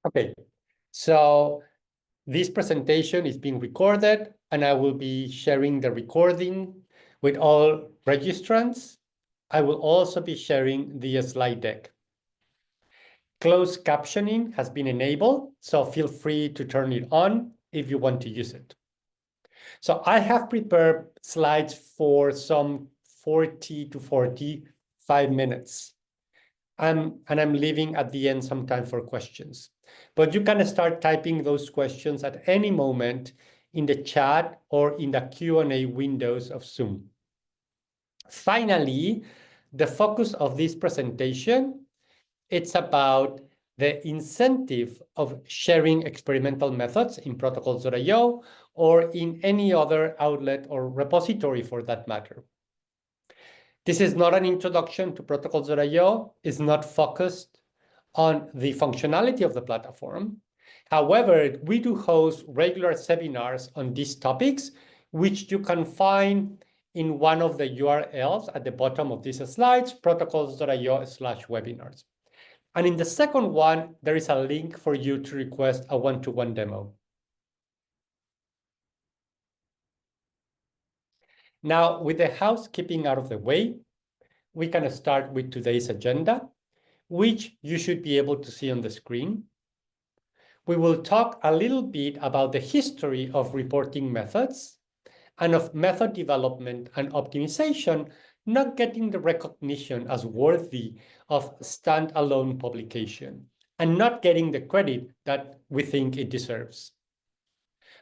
Okay, so this presentation is being recorded, and I will be sharing the recording with all registrants. I will also be sharing the slide deck. Closed captioning has been enabled, so feel free to turn it on if you want to use it. So I have prepared slides for some 40 to 45 minutes. And I'm leaving at the end some time for questions. But you can start typing those questions at any moment in the chat or in the Q&A windows of Zoom. Finally, the focus of this presentation, it's about the incentive of sharing experimental methods in protocols.io or in any other outlet or repository for that matter. This is not an introduction to protocols.io. It's not focused on the functionality of the platform. However, we do host regular seminars on these topics, which you can find in one of the URLs at the bottom of these slides, protocols.io/webinars. And in the second one, there is a link for you to request a one-to-one demo. Now, with the housekeeping out of the way, we can start with today's agenda, which you should be able to see on the screen. We will talk a little bit about the history of reporting methods and of method development and optimization not getting the recognition as worthy of standalone publication and not getting the credit that we think it deserves.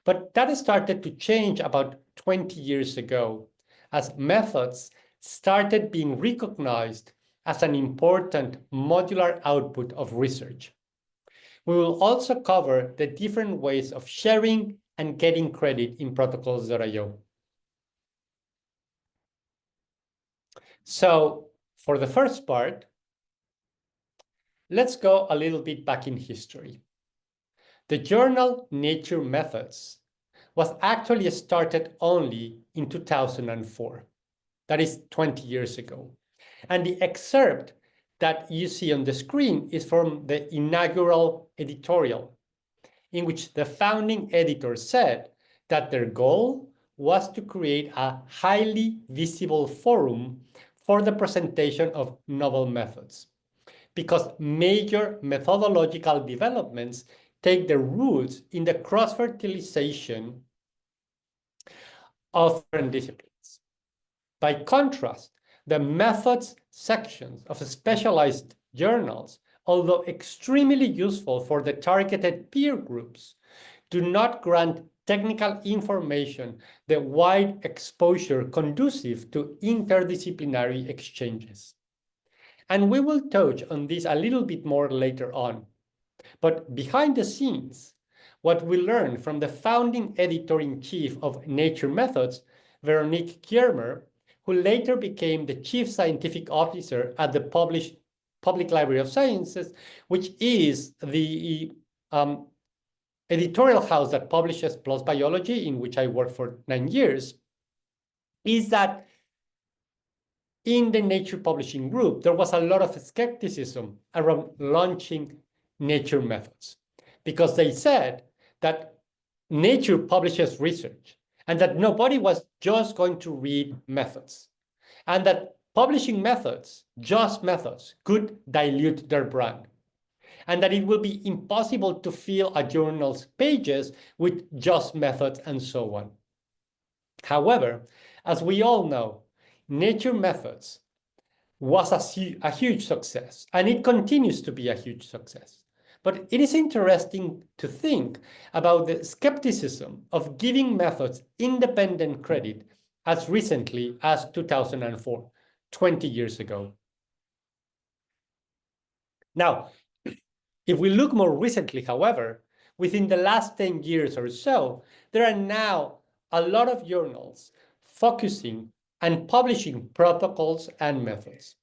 But that started to change about 20 years ago as methods started being recognized as an important modular output of research. We will also cover the different ways of sharing and getting credit in protocols.io. So for the first part, let's go a little bit back in history. The journal Nature Methods was actually started only in 2004. That is 20 years ago. And the excerpt that you see on the screen is from the inaugural editorial, in which the founding editor said that their goal was to create a highly visible forum for the presentation of novel methods, because major methodological developments take their roots in the cross-fertilization of different disciplines. By contrast, the methods sections of specialized journals, although extremely useful for the targeted peer groups, do not grant technical information the wide exposure conducive to interdisciplinary exchanges. And we will touch on this a little bit more later on. But behind the scenes, what we learned from the founding editor-in-chief of Nature Methods, Veronique Kiermer, who later became the chief scientific officer at the Public Library of Sciences, which is the editorial house that publishes PLOS Biology, in which I worked for 9 years, is that in the Nature publishing group, there was a lot of skepticism around launching Nature Methods, because they said that Nature publishes research and that nobody was just going to read methods, and that publishing methods, just methods, could dilute their brand, and that it will be impossible to fill a journal's pages with just methods and so on. However, as we all know, Nature Methods was a huge success, and it continues to be a huge success. But it is interesting to think about the skepticism of giving methods independent credit as recently as 2004, 20 years ago. Now, if we look more recently, however, within the last 10 years or so, there are now a lot of journals focusing and publishing protocols and methods.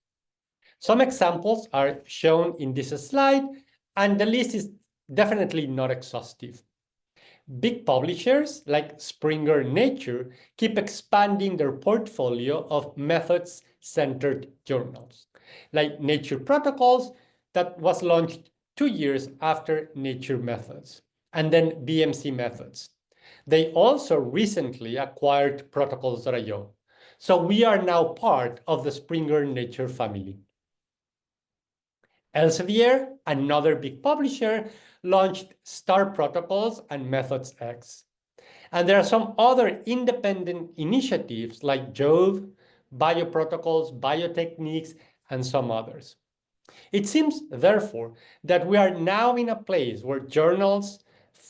Some examples are shown in this slide, and the list is definitely not exhaustive. Big publishers like Springer Nature keep expanding their portfolio of methods-centered journals, like Nature Protocols that was launched 2 years after Nature Methods, and then BMC Methods. They also recently acquired Protocols.io. So we are now part of the Springer Nature family. Elsevier, another big publisher, launched Star Protocols and Methods X. And there are some other independent initiatives like Jove, Bioprotocols, Biotechniques, and some others. It seems, therefore, that we are now in a place where journals,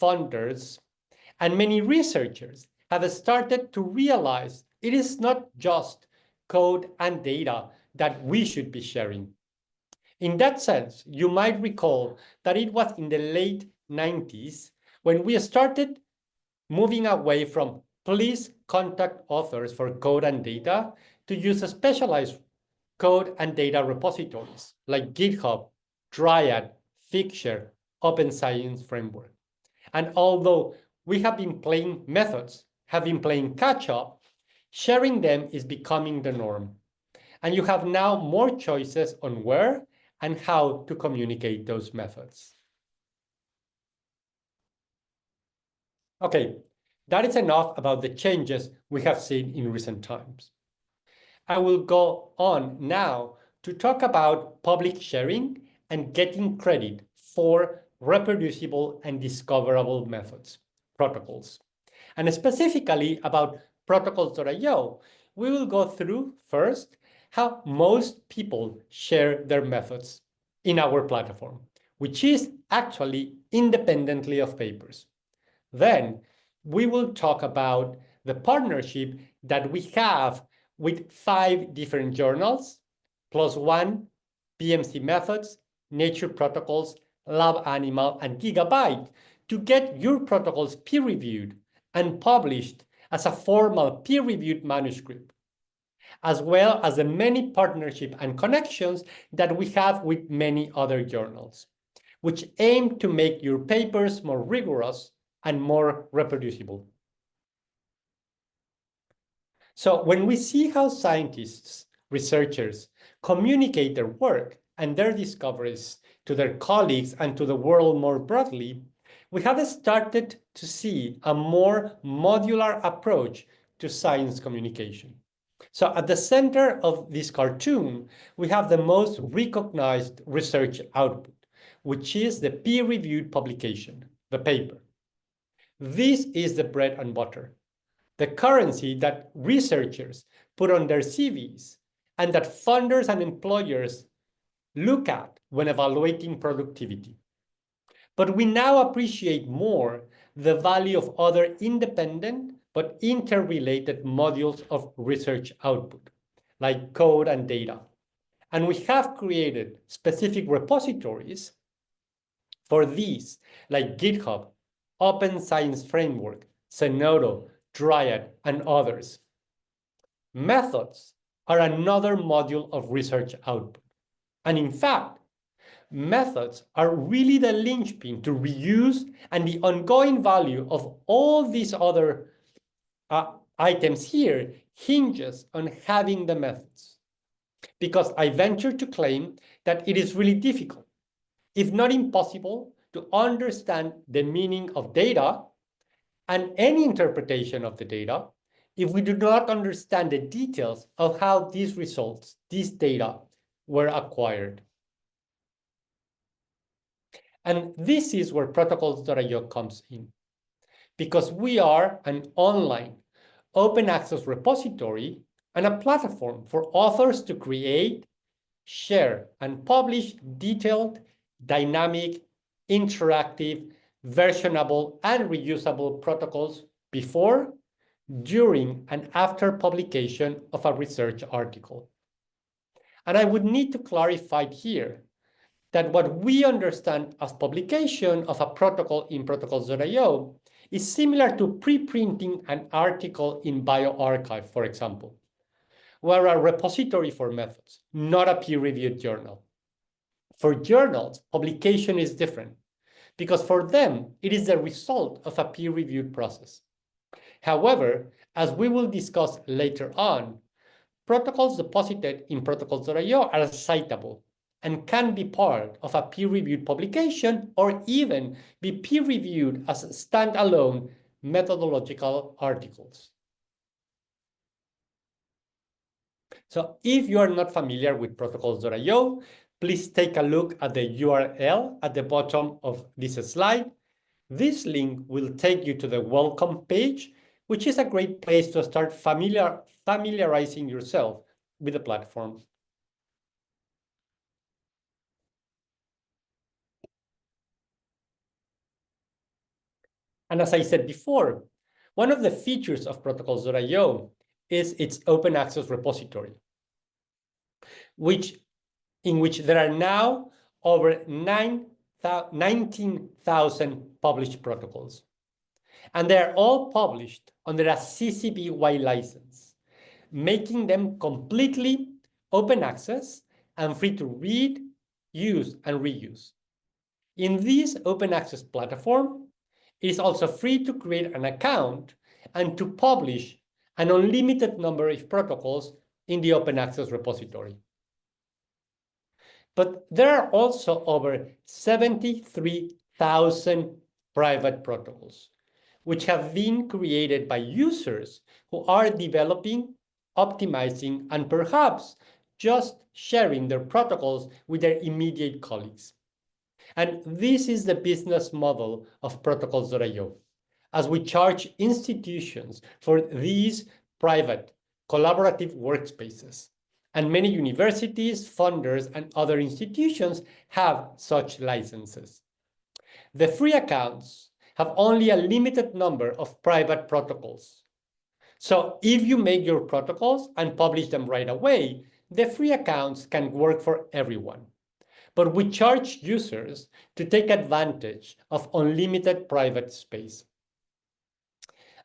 funders, and many researchers have started to realize it is not just code and data that we should be sharing. In that sense, you might recall that it was in the late 90s when we started moving away from please contact authors for code and data to use specialized code and data repositories like GitHub, Dryad, Figshare, Open Science Framework. And although we have been playing methods, have been playing catch up, sharing them is becoming the norm. And you have now more choices on where and how to communicate those methods. Okay, that is enough about the changes we have seen in recent times. I will go on now to talk about public sharing and getting credit for reproducible and discoverable methods, protocols. And specifically about Protocols.io, we will go through first how most people share their methods in our platform, which is actually independently of papers. Then we will talk about the partnership that we have with 5 different journals, plus 1 BMC Methods, Nature Protocols, Lab Animal, and Gigabyte to get your protocols peer-reviewed and published as a formal peer-reviewed manuscript, as well as the many partnerships and connections that we have with many other journals, which aim to make your papers more rigorous and more reproducible. So when we see how scientists, researchers communicate their work and their discoveries to their colleagues and to the world more broadly, we have started to see a more modular approach to science communication. So at the center of this cartoon, we have the most recognized research output, which is the peer-reviewed publication, the paper. This is the bread and butter, the currency that researchers put on their CVs and that funders and employers look at when evaluating productivity. But we now appreciate more the value of other independent but interrelated modules of research output, like code and data. And we have created specific repositories for these, like GitHub, Open Science Framework, Zenodo, Dryad, and others. Methods are another module of research output. And in fact, methods are really the linchpin to reuse, and the ongoing value of all these other items here hinges on having the methods. Because I venture to claim that it is really difficult, if not impossible, to understand the meaning of data and any interpretation of the data if we do not understand the details of how these results, these data, were acquired. And this is where Protocols.io comes in, because we are an online, open access repository and a platform for authors to create, share, and publish detailed, dynamic, interactive, versionable, and reusable protocols before, during, and after publication of a research article. And I would need to clarify here that what we understand as publication of a protocol in Protocols.io is similar to pre-printing an article in bioRxiv, for example. We're a repository for methods, not a peer-reviewed journal. For journals, publication is different because for them, it is the result of a peer-reviewed process. However, as we will discuss later on, protocols deposited in Protocols.io are citable, and can be part of a peer-reviewed publication or even be peer-reviewed as standalone methodological articles. So if you are not familiar with protocols.io, please take a look at the URL at the bottom of this slide. This link will take you to the welcome page, which is a great place to start familiarizing yourself with the platform. And as I said before, one of the features of protocols.io is its open access repository, in which there are now over 19,000 published protocols. And they're all published under a CC BY license, making them completely open access and free to read, use, and reuse. In this open access platform, it is also free to create an account and to publish an unlimited number of protocols in the open access repository. But there are also over 73,000 private protocols, which have been created by users who are developing, optimizing, and perhaps just sharing their protocols with their immediate colleagues. And this is the business model of protocols.io, as we charge institutions for these private collaborative workspaces. And many universities, funders, and other institutions have such licenses. The free accounts have only a limited number of private protocols. So if you make your protocols and publish them right away, the free accounts can work for everyone. But we charge users to take advantage of unlimited private space.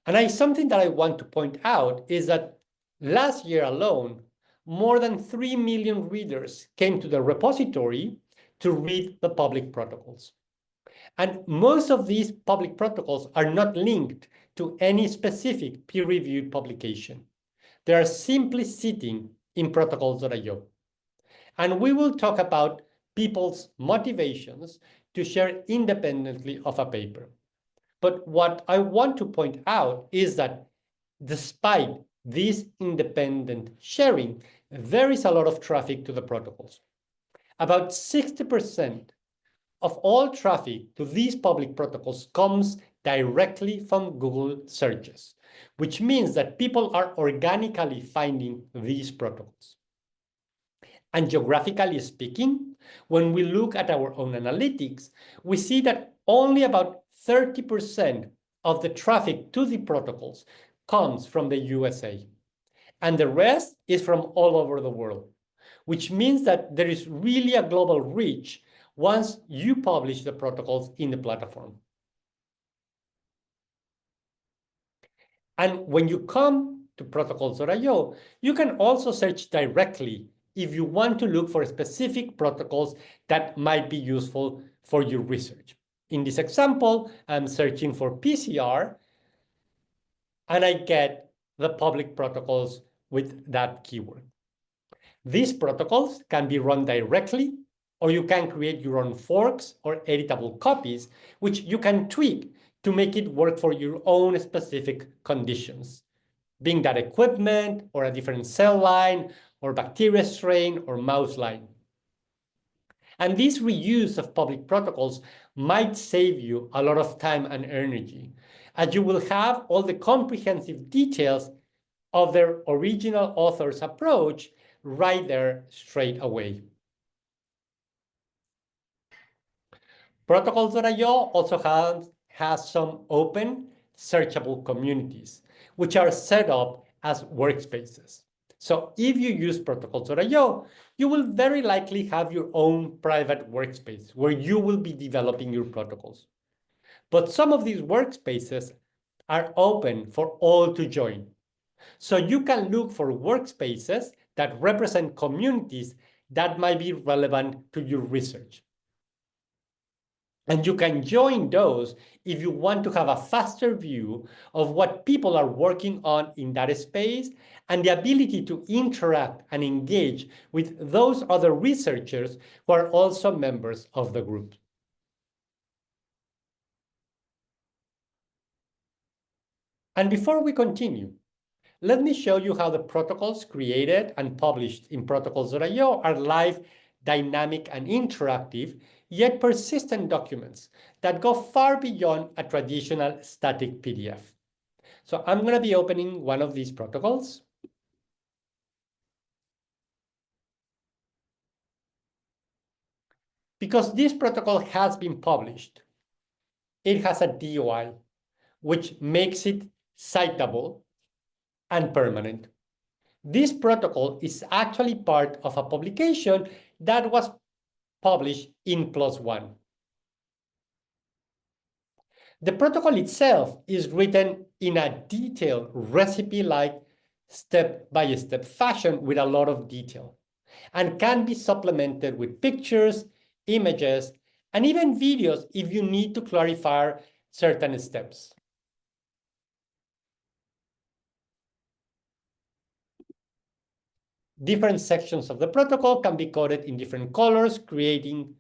And something that I want to point out is that last year alone, more than 3 million readers came to the repository to read the public protocols. And most of these public protocols are not linked to any specific peer-reviewed publication. They are simply sitting in protocols.io. And we will talk about people's motivations to share independently of a paper. But what I want to point out is that despite this independent sharing, there is a lot of traffic to the protocols. About 60% of all traffic to these public protocols comes directly from Google searches, which means that people are organically finding these protocols. And geographically speaking, when we look at our own analytics, we see that only about 30% of the traffic to the protocols comes from the USA, and the rest is from all over the world, which means that there is really a global reach once you publish the protocols in the platform. And when you come to protocols.io, you can also search directly if you want to look for specific protocols that might be useful for your research. In this example, I'm searching for PCR, and I get the public protocols with that keyword. These protocols can be run directly, or you can create your own forks or editable copies, which you can tweak to make it work for your own specific conditions, being that equipment or a different cell line or bacteria strain or mouse line. And this reuse of public protocols might save you a lot of time and energy, as you will have all the comprehensive details of their original author's approach right there straight away. Protocols.io also has some open, searchable communities, which are set up as workspaces. So if you use protocols.io, you will very likely have your own private workspace where you will be developing your protocols. But some of these workspaces are open for all to join. So you can look for workspaces that represent communities that might be relevant to your research. And you can join those if you want to have a faster view of what people are working on in that space and the ability to interact and engage with those other researchers who are also members of the group. And before we continue, let me show you how the protocols created and published in protocols.io are live, dynamic, and interactive, yet persistent documents that go far beyond a traditional static PDF. So I'm going to be opening one of these protocols. Because this protocol has been published, it has a DOI, which makes it citable and permanent. This protocol is actually part of a publication that was published in PLOS ONE. The protocol itself is written in a detailed recipe-like step-by-step fashion with a lot of detail and can be supplemented with pictures, images, and even videos if you need to clarify certain steps. Different sections of the protocol can be coded in different colors, creating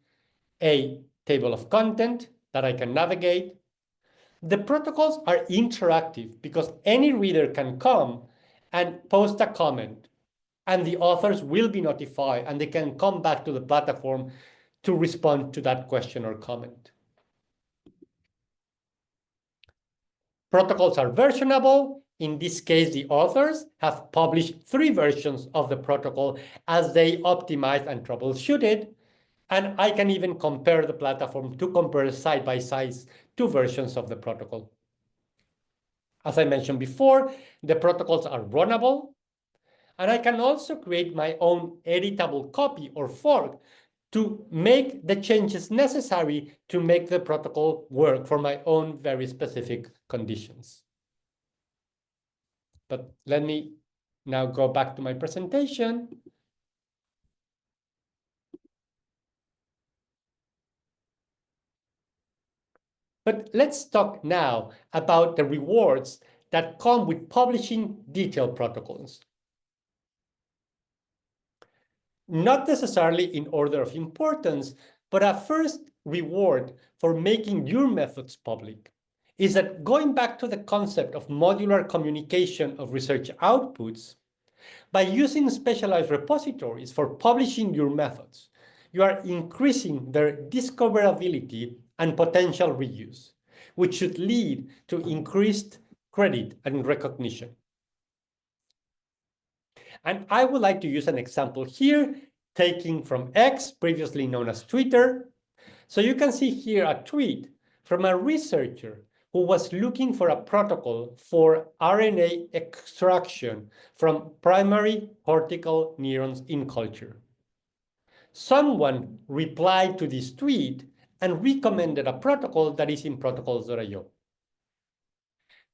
a table of content that I can navigate. The protocols are interactive because any reader can come and post a comment, and the authors will be notified and they can come back to the platform to respond to that question or comment. Protocols are versionable. In this case, the authors have published 3 versions of the protocol as they optimized and troubleshooted. And I can even compare the platform to compare side by side 2 versions of the protocol. As I mentioned before, the protocols are runnable. And I can also create my own editable copy or fork to make the changes necessary to make the protocol work for my own very specific conditions. But let me now go back to my presentation. But let's talk now about the rewards that come with publishing detailed protocols. Not necessarily in order of importance, but a first reward for making your methods public is that going back to the concept of modular communication of research outputs, by using specialized repositories for publishing your methods, you are increasing their discoverability and potential reuse, which should lead to increased credit and recognition. And I would like to use an example here, taking from X, previously known as Twitter. So you can see here a tweet from a researcher who was looking for a protocol for RNA extraction from primary cortical neurons in culture. Someone replied to this tweet and recommended a protocol that is in protocols.io.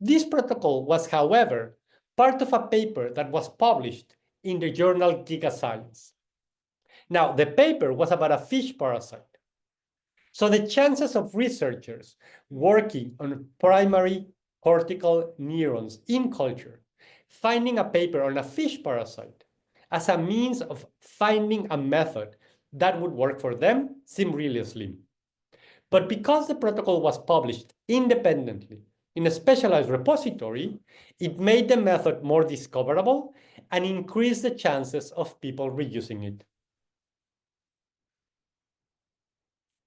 This protocol was, however, part of a paper that was published in the journal GigaScience. Now, the paper was about a fish parasite. So the chances of researchers working on primary cortical neurons in culture finding a paper on a fish parasite as a means of finding a method that would work for them seem really slim. But because the protocol was published independently in a specialized repository, it made the method more discoverable and increased the chances of people reusing it.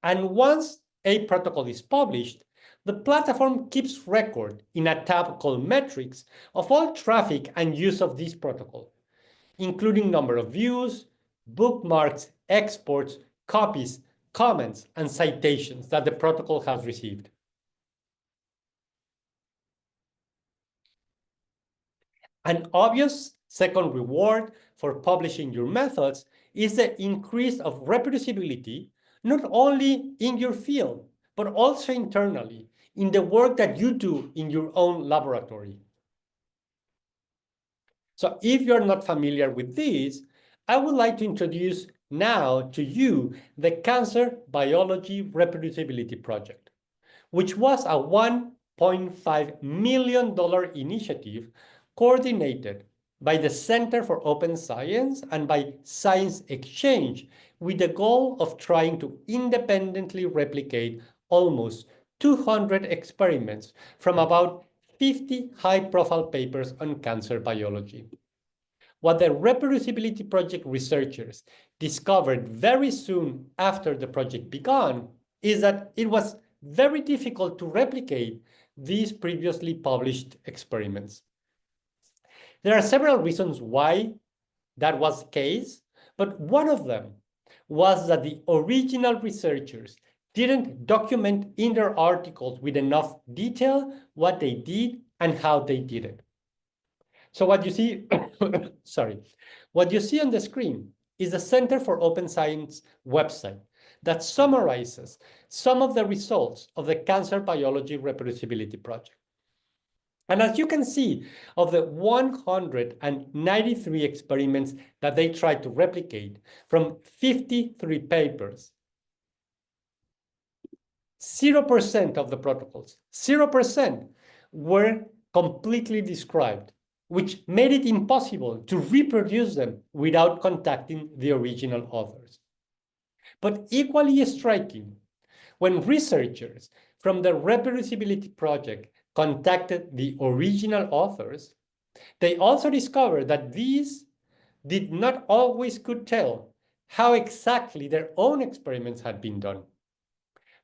And once a protocol is published, the platform keeps record in a tab called Metrics of all traffic and use of this protocol, including number of views, bookmarks, exports, copies, comments, and citations that the protocol has received. An obvious second reward for publishing your methods is the increase of reproducibility, not only in your field, but also internally in the work that you do in your own laboratory. So if you're not familiar with this, I would like to introduce now to you the Cancer Biology Reproducibility Project, which was a $1.5 million initiative coordinated by the Center for Open Science and by Science Exchange, with the goal of trying to independently replicate almost 200 experiments from about 50 high-profile papers on cancer biology. What the Reproducibility Project researchers discovered very soon after the project began is that it was very difficult to replicate these previously published experiments. There are several reasons why that was the case, but one of them was that the original researchers didn't document in their articles with enough detail what they did and how they did it. So what you see, what you see on the screen is the Center for Open Science website that summarizes some of the results of the Cancer Biology Reproducibility Project. And as you can see, of the 193 experiments that they tried to replicate from 53 papers, 0% of the protocols, 0% were completely described, which made it impossible to reproduce them without contacting the original authors. But equally striking, when researchers from the Reproducibility Project contacted the original authors, they also discovered that these did not always could tell how exactly their own experiments had been done.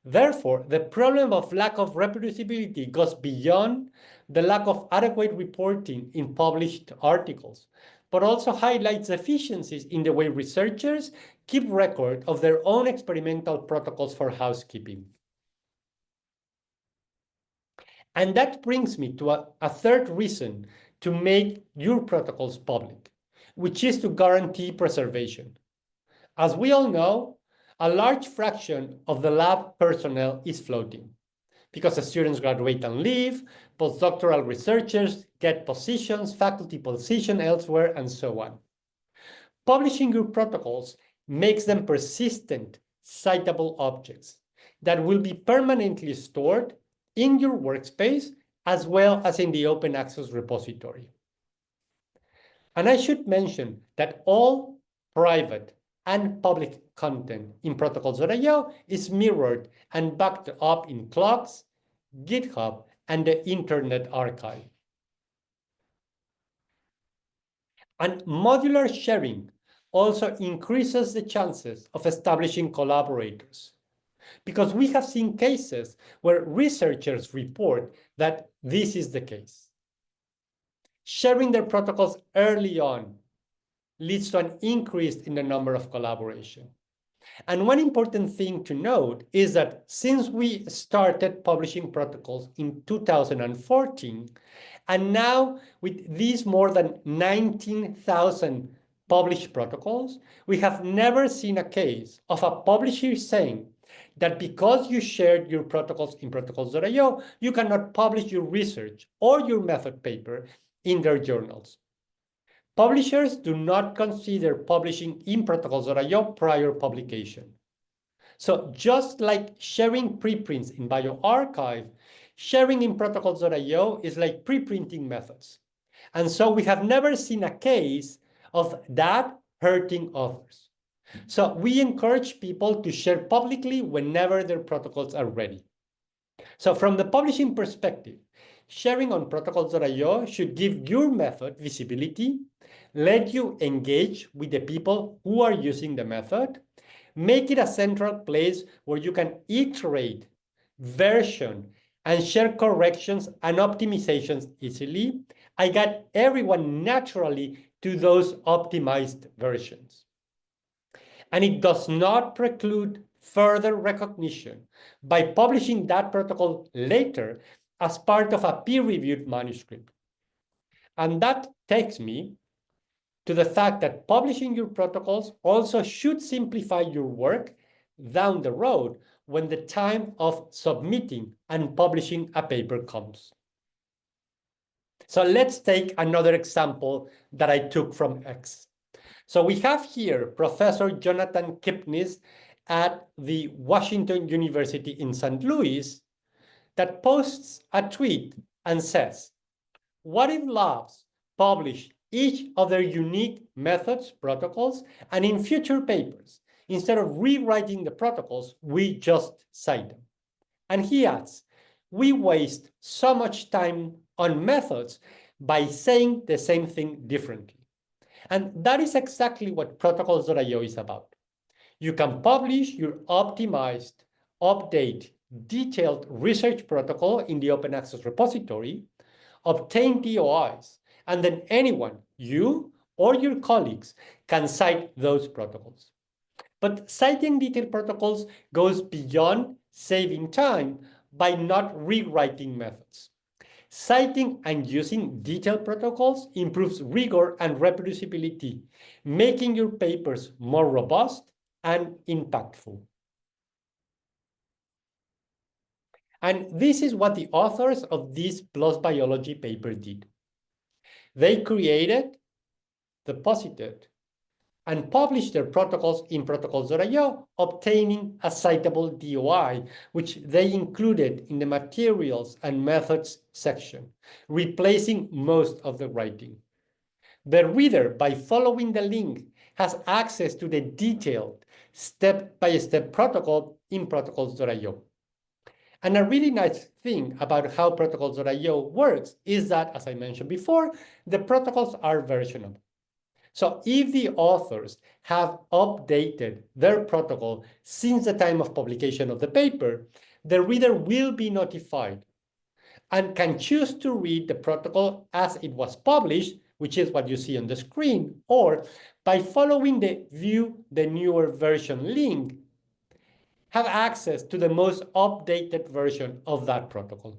Therefore, the problem of lack of reproducibility goes beyond the lack of adequate reporting in published articles, but also highlights deficiencies in the way researchers keep record of their own experimental protocols for housekeeping. And that brings me to a third reason to make your protocols public, which is to guarantee preservation. As we all know, a large fraction of the lab personnel is floating because the students graduate and leave, postdoctoral researchers get positions, faculty position elsewhere, and so on. Publishing your protocols makes them persistent, citable objects that will be permanently stored in your workspace as well as in the open access repository. And I should mention that all private and public content in protocols.io is mirrored and backed up in clocks, GitHub, and the Internet Archive. And modular sharing also increases the chances of establishing collaborators, because we have seen cases where researchers report that this is the case. Sharing their protocols early on leads to an increase in the number of collaboration. And one important thing to note is that since we started publishing protocols in 2014, and now with these more than 19,000 published protocols, we have never seen a case of a publisher saying that because you shared your protocols in protocols.io, you cannot publish your research or your method paper in their journals. Publishers do not consider publishing in protocols.io prior publication. So just like sharing preprints in bioRxiv, sharing in protocols.io is like preprinting methods. And so we have never seen a case of that hurting authors. So we encourage people to share publicly whenever their protocols are ready. So from the publishing perspective, sharing on protocols.io should give your method visibility, let you engage with the people who are using the method, make it a central place where you can iterate, version, and share corrections and optimizations easily. I got everyone naturally to those optimized versions. And it does not preclude further recognition by publishing that protocol later as part of a peer-reviewed manuscript. And that takes me to the fact that publishing your protocols also should simplify your work down the road when the time of submitting and publishing a paper comes. So let's take another example that I took from X. So we have here Professor Jonathan Kipnis at the Washington University in St. Louis that posts a tweet and says, what if labs publish each of their unique methods, protocols, and in future papers, instead of rewriting the protocols, we just cite them? And he adds, we waste so much time on methods by saying the same thing differently. And that is exactly what protocols.io is about. You can publish your optimized, update, detailed research protocol in the open access repository, obtain DOIs, and then anyone, you or your colleagues, can cite those protocols. But citing detailed protocols goes beyond saving time by not rewriting methods. Citing and using detailed protocols improves rigor and reproducibility, making your papers more robust and impactful. And this is what the authors of this PLOS Biology paper did. They created, deposited, and published their protocols in protocols.io, obtaining a citable DOI, which they included in the materials and methods section, replacing most of the writing. The reader, by following the link, has access to the detailed step-by-step protocol in protocols.io. And a really nice thing about how protocols.io works is that, as I mentioned before, the protocols are versionable. So if the authors have updated their protocol since the time of publication of the paper, the reader will be notified and can choose to read the protocol as it was published, which is what you see on the screen, or by following the View the Newer Version link, have access to the most updated version of that protocol.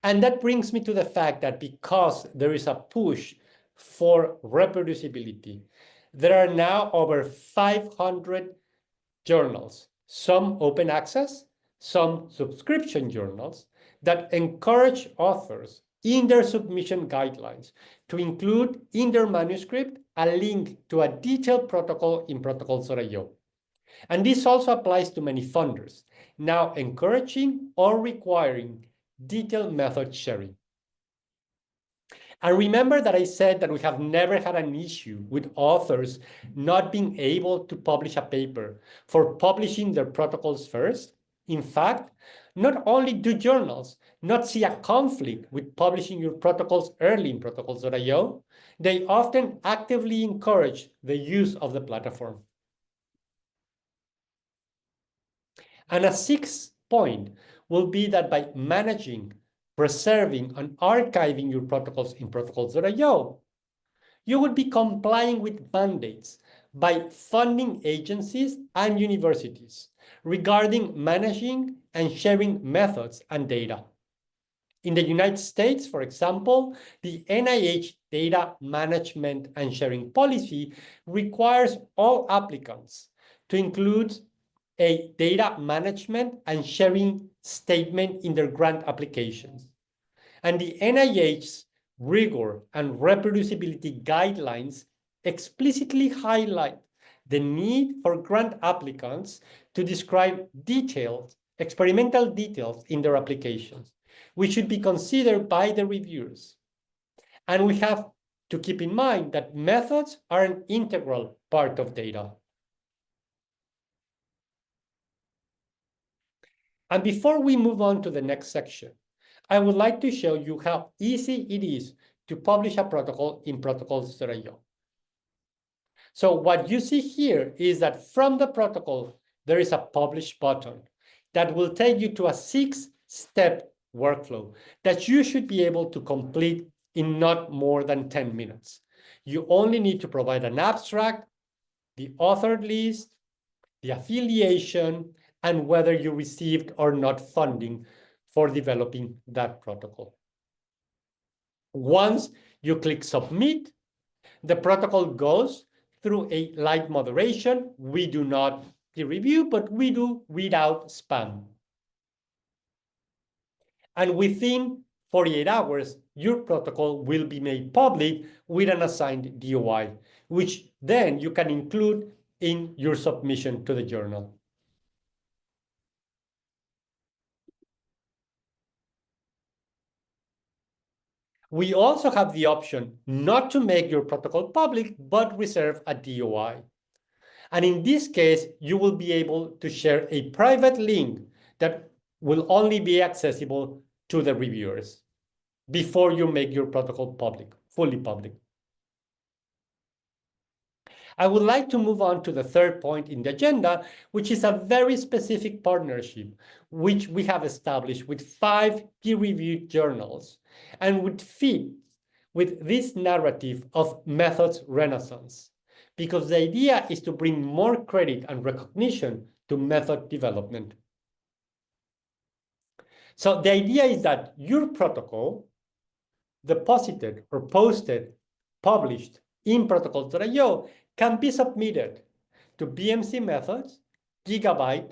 And that brings me to the fact that because there is a push for reproducibility, there are now over 500 journals, some open access, some subscription journals, that encourage authors in their submission guidelines to include in their manuscript a link to a detailed protocol in protocols.io. And this also applies to many funders, now encouraging or requiring detailed method sharing. And remember that I said that we have never had an issue with authors not being able to publish a paper for publishing their protocols first? In fact, not only do journals not see a conflict with publishing your protocols early in protocols.io, they often actively encourage the use of the platform. And a sixth point will be that by managing, preserving, and archiving your protocols in protocols.io, you would be complying with mandates by funding agencies and universities regarding managing and sharing methods and data. In the United States, for example, the NIH Data Management and Sharing Policy requires all applicants to include a data management and sharing statement in their grant applications. And the NIH's rigor and reproducibility guidelines explicitly highlight the need for grant applicants to describe detailed, experimental details in their applications, which should be considered by the reviewers. And we have to keep in mind that methods are an integral part of data. And before we move on to the next section, I would like to show you how easy it is to publish a protocol in protocols.io. So what you see here is that from the protocol, there is a publish button that will take you to a 6-step workflow that you should be able to complete in not more than 10 minutes. You only need to provide an abstract, the authored list, the affiliation, and whether you received or not funding for developing that protocol. Once you click submit, the protocol goes through a light moderation. We do not peer review, but we do read out spam. And within 48 hours, your protocol will be made public with an assigned DOI, which then you can include in your submission to the journal. We also have the option not to make your protocol public, but reserve a DOI. And in this case, you will be able to share a private link that will only be accessible to the reviewers before you make your protocol public, fully public. I would like to move on to the third point in the agenda, which is a very specific partnership, which we have established with 5 peer-reviewed journals, and would fit with this narrative of methods renaissance, because the idea is to bring more credit and recognition to method development. So the idea is that your protocol, deposited or posted, published in protocols.io, can be submitted to BMC Methods, Gigabyte,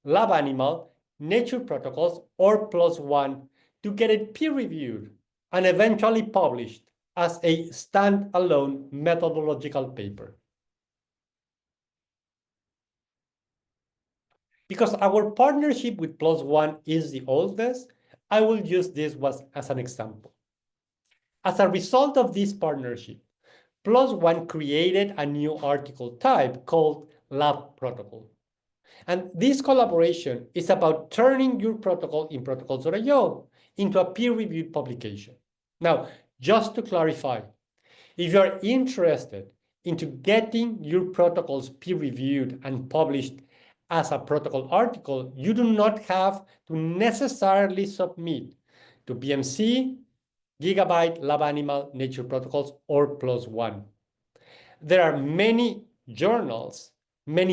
LabAnimal, Nature Protocols, or PLOS ONE to get it peer-reviewed and eventually published as a standalone methodological paper. Because our partnership with PLOS ONE is the oldest, I will use this as an example. As a result of this partnership, PLOS ONE created a new article type called Lab Protocol. And this collaboration is about turning your protocol in protocols.io into a peer-reviewed publication. Now, just to clarify, if you're interested into getting your protocols peer-reviewed and published as a protocol article, you do not have to necessarily submit to BMC, Gigabyte, LabAnimal, Nature Protocols, or PLOS ONE. There are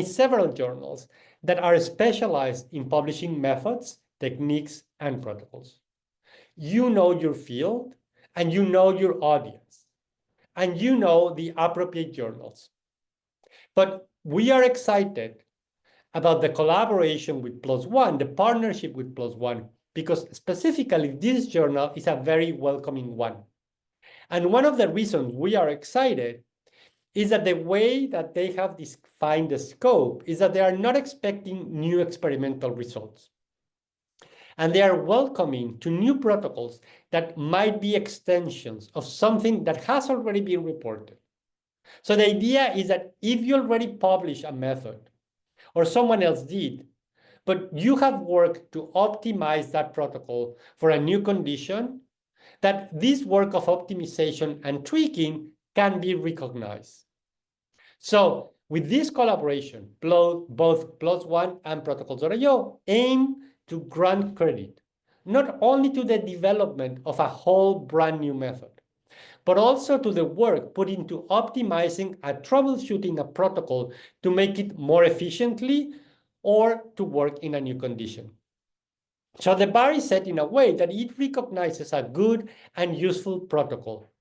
several journals that are specialized in publishing methods, techniques, and protocols. You know your field, and you know your audience, and you know the appropriate journals. But we are excited about the collaboration with PLOS ONE, the partnership with PLOS ONE, because specifically this journal is a very welcoming one. And one of the reasons we are excited is that the way that they have defined the scope is that they are not expecting new experimental results. And they are welcoming to new protocols that might be extensions of something that has already been reported. So the idea is that if you already publish a method, or someone else did, but you have worked to optimize that protocol for a new condition, that this work of optimization and tweaking can be recognized. So with this collaboration, both PLOS ONE and protocols.io aim to grant credit, not only to the development of a whole brand new method, but also to the work put into optimizing and troubleshooting a protocol to make it more efficiently or to work in a new condition. So the bar is set in a way that it recognizes a good and useful protocol.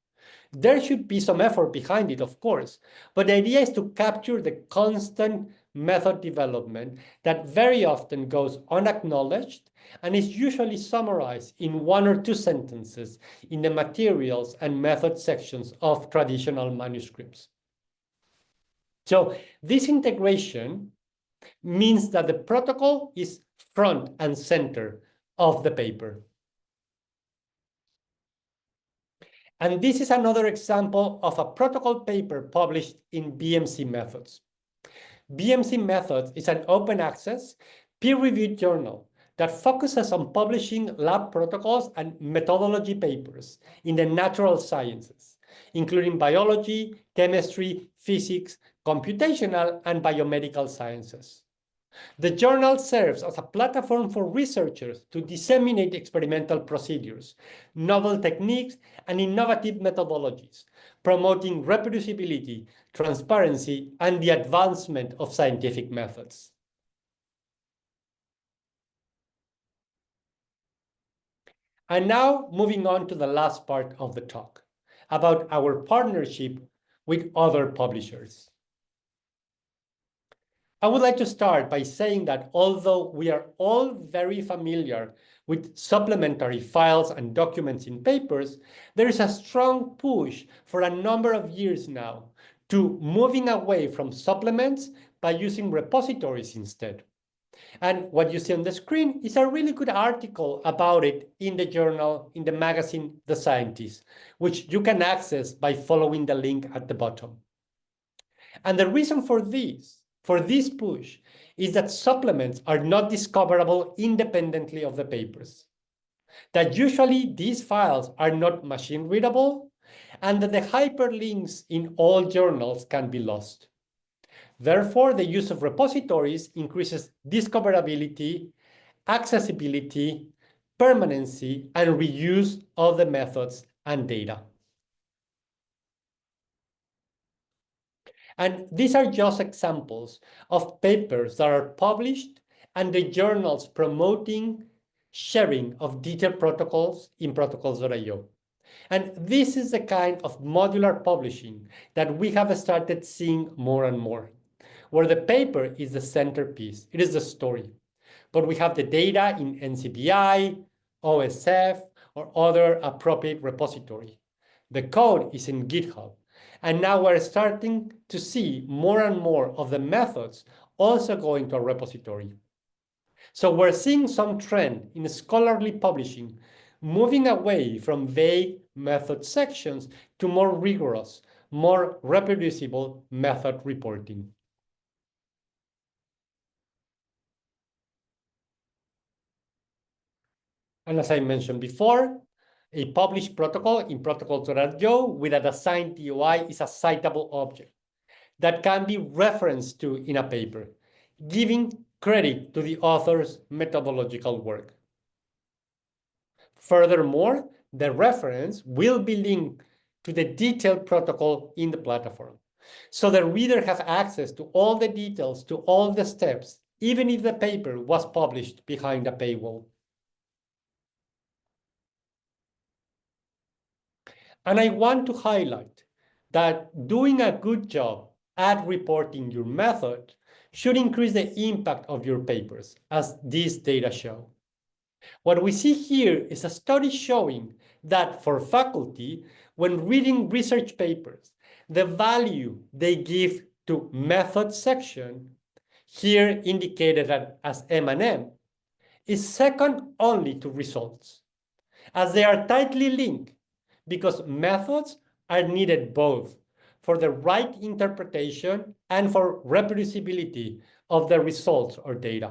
There should be some effort behind it, of course, but the idea is to capture the constant method development that very often goes unacknowledged and is usually summarized in 1 or 2 sentences in the materials and method sections of traditional manuscripts. So this integration means that the protocol is front and center of the paper. And this is another example of a protocol paper published in BMC Methods. BMC Methods is an open access, peer-reviewed journal that focuses on publishing lab protocols and methodology papers in the natural sciences, including biology, chemistry, physics, computational, and biomedical sciences. The journal serves as a platform for researchers to disseminate experimental procedures, novel techniques, and innovative methodologies, promoting reproducibility, transparency, and the advancement of scientific methods. And now moving on to the last part of the talk, about our partnership with other publishers. I would like to start by saying that although we are all very familiar with supplementary files and documents in papers, there is a strong push for a number of years now to moving away from supplements by using repositories instead. And what you see on the screen is a really good article about it in the journal, in the magazine, The Scientist, which you can access by following the link at the bottom. And the reason for this push, is that supplements are not discoverable independently of the papers. That usually these files are not machine readable, and that the hyperlinks in all journals can be lost. Therefore, the use of repositories increases discoverability, accessibility, permanency, and reuse of the methods and data. And these are just examples of papers that are published and the journals promoting sharing of detailed protocols in protocols.io. And this is the kind of modular publishing that we have started seeing more and more, where the paper is the centerpiece, it is the story. But we have the data in NCBI, OSF, or other appropriate repository. The code is in GitHub. And now we're starting to see more and more of the methods also going to a repository. So we're seeing some trend in scholarly publishing, moving away from vague method sections to more rigorous, more reproducible method reporting. And as I mentioned before, a published protocol in protocols.io with an assigned DOI is a citable object that can be referenced to in a paper, giving credit to the author's methodological work. Furthermore, the reference will be linked to the detailed protocol in the platform. So the reader has access to all the details, to all the steps, even if the paper was published behind a paywall. And I want to highlight that doing a good job at reporting your method should increase the impact of your papers, as these data show. What we see here is a study showing that for faculty, when reading research papers, the value they give to method section, here indicated as M&M, is second only to results, as they are tightly linked, because methods are needed both for the right interpretation and for reproducibility of the results or data.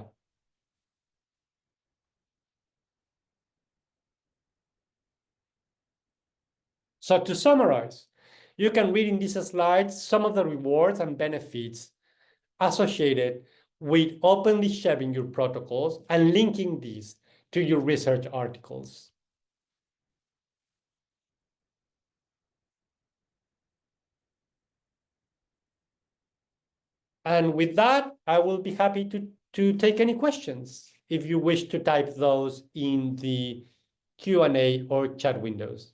So to summarize, you can read in these slides some of the rewards and benefits associated with openly sharing your protocols and linking these to your research articles. And with that, I will be happy to take any questions if you wish to type those in the Q&A or chat windows.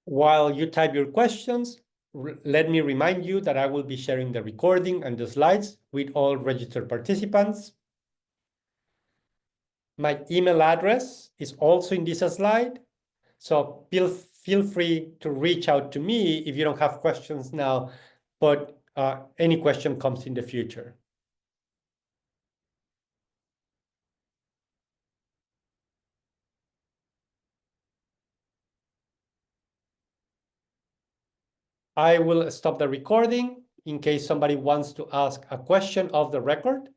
While you type your questions, let me remind you that I will be sharing the recording and the slides with all registered participants. My email address is also in this slide, so feel free to reach out to me if you don't have questions now, but any question comes in the future. I will stop the recording in case somebody wants to ask a question of the record.